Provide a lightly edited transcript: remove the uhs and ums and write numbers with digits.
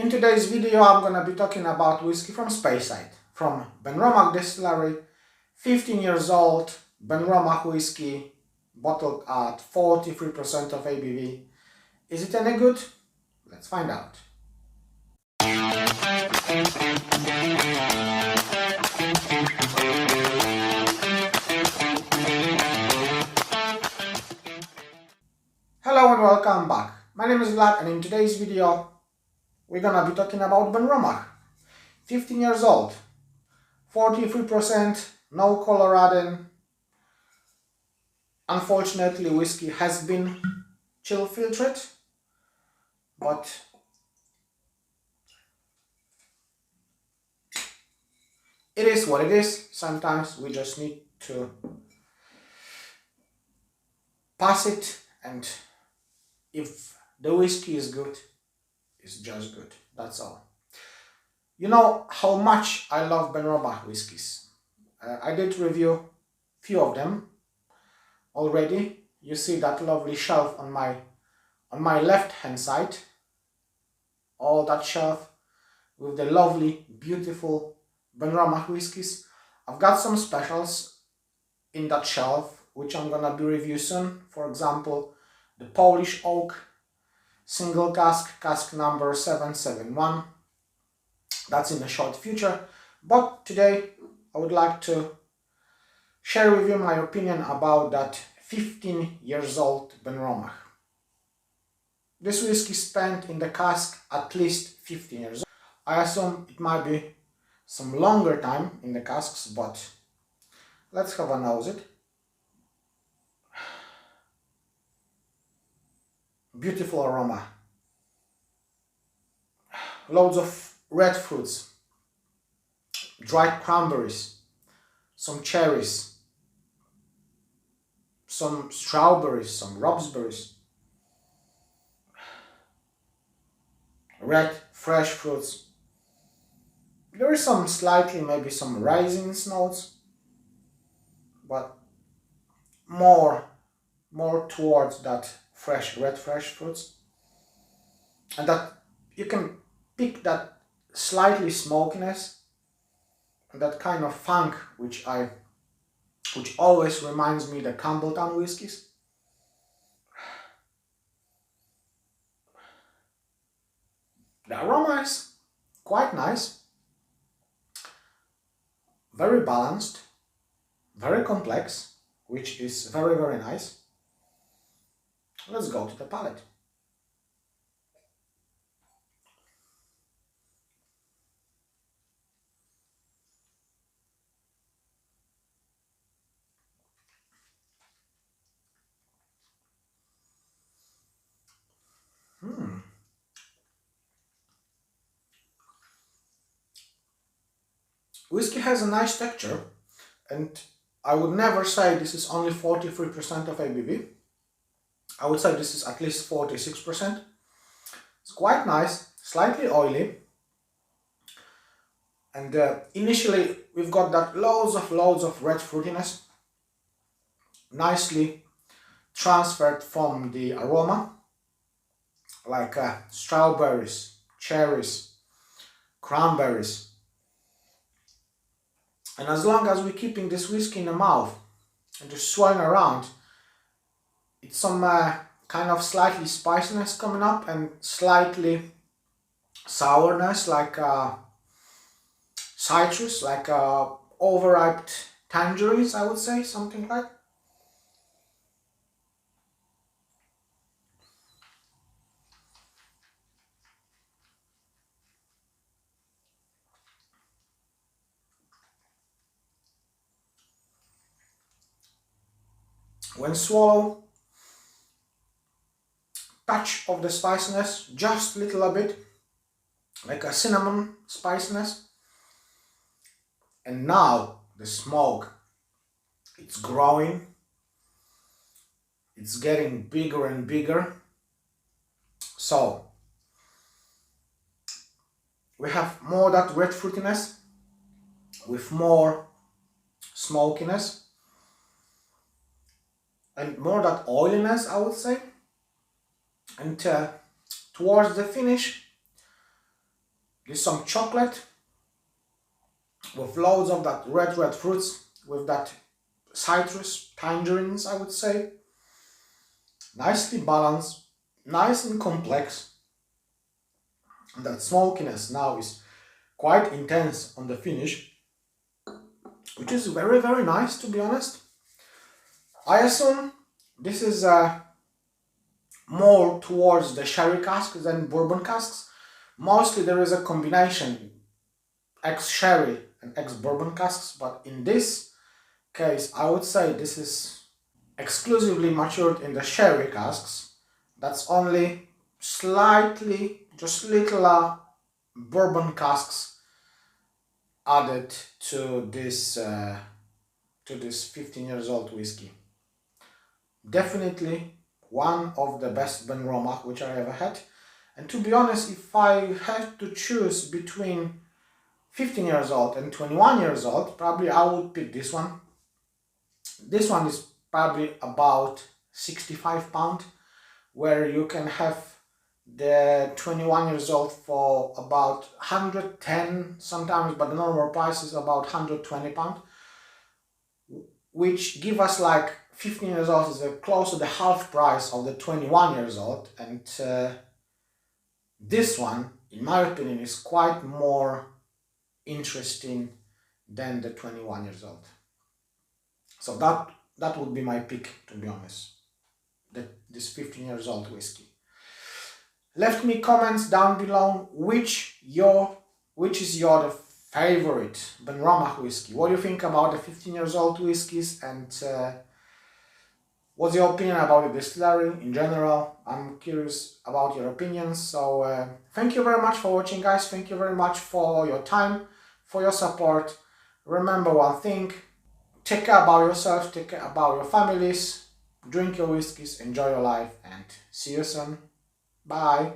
In today's video I'm gonna be talking about whiskey from Speyside, from Benromach distillery, 15 years old, Benromach whiskey, bottled at 43% of ABV. Is it any good? Let's find out. Hello and welcome back. My name is Vlad, and in today's video we're gonna be talking about Benromach. 15 years old, 43%, no color adding. Unfortunately, whiskey has been chill filtered, but it is what it is. Sometimes we just need to pass it, and if the whiskey is good, it's just good. That's all. You know how much I love Benromach whiskies. I did review few of them already. You see that lovely shelf on my left hand side. All that shelf with the lovely, beautiful Benromach whiskies. I've got some specials in that shelf which I'm gonna be reviewing soon. For example, the Polish oak single cask number 771. That's in the short future. But today I would like to share with you my opinion about that 15 years old Benromach. This whiskey spent in the cask at least 15 years. I assume it might be some longer time in the casks, but let's have a nose it. Beautiful aroma. Loads of red fruits, dried cranberries, some cherries, some strawberries, some raspberries, red fresh fruits. There is some slightly, maybe some raisins notes, but more towards that red fresh fruits, and that you can pick that slightly smokiness and that kind of funk which always reminds me the Campbelltown whiskies. The aroma is quite nice, very balanced, very complex, which is very, very nice. Let's go to the palate. Whiskey has a nice texture, and I would never say this is only 43% of ABV. I would say this is at least 46%. It's quite nice, slightly oily, and initially we've got that loads of red fruitiness, nicely transferred from the aroma, like strawberries, cherries, cranberries. And as long as we're keeping this whiskey in the mouth and just swirling around, it's some kind of slightly spiciness coming up and slightly sourness, like citrus, like overripe tangerines, I would say, something like. When swallow, touch of the spiciness, just a little bit, like a cinnamon spiciness. And now the smoke, it's growing, it's getting bigger and bigger. So we have more that red fruitiness with more smokiness and more that oiliness, I would say. And towards the finish, Gives some chocolate with loads of that red fruits, with that citrus, tangerines, I would say. Nicely balanced, nice and complex. And that smokiness now is quite intense on the finish, which is very, very nice, to be honest. I assume this is more towards the sherry casks than bourbon casks. Mostly there is a combination, ex-sherry and ex-bourbon casks, but in this case I would say this is exclusively matured in the sherry casks. That's only slightly, just little bourbon casks added to this 15 years old whiskey. Definitely one of the best Benromach which I ever had. And to be honest, if I had to choose between 15 years old and 21 years old, probably I would pick this one. This one is probably about £65, where you can have the 21 years old for about 110 sometimes, but the normal price is about £120, which give us like 15 years old is close to the half price of the 21 years old. And this one, in my opinion, is quite more interesting than the 21 years old. So that would be my pick, to be honest, this 15 years old whiskey. Left me comments down below which is your favorite Benromach whiskey. What do you think about the 15 years old whiskies, and what's your opinion about the distillery in general? I'm curious about your opinions. So thank you very much for watching, guys. Thank you very much for your time, for your support. Remember one thing: take care about yourself, take care about your families, drink your whiskies, enjoy your life, and see you soon. Bye.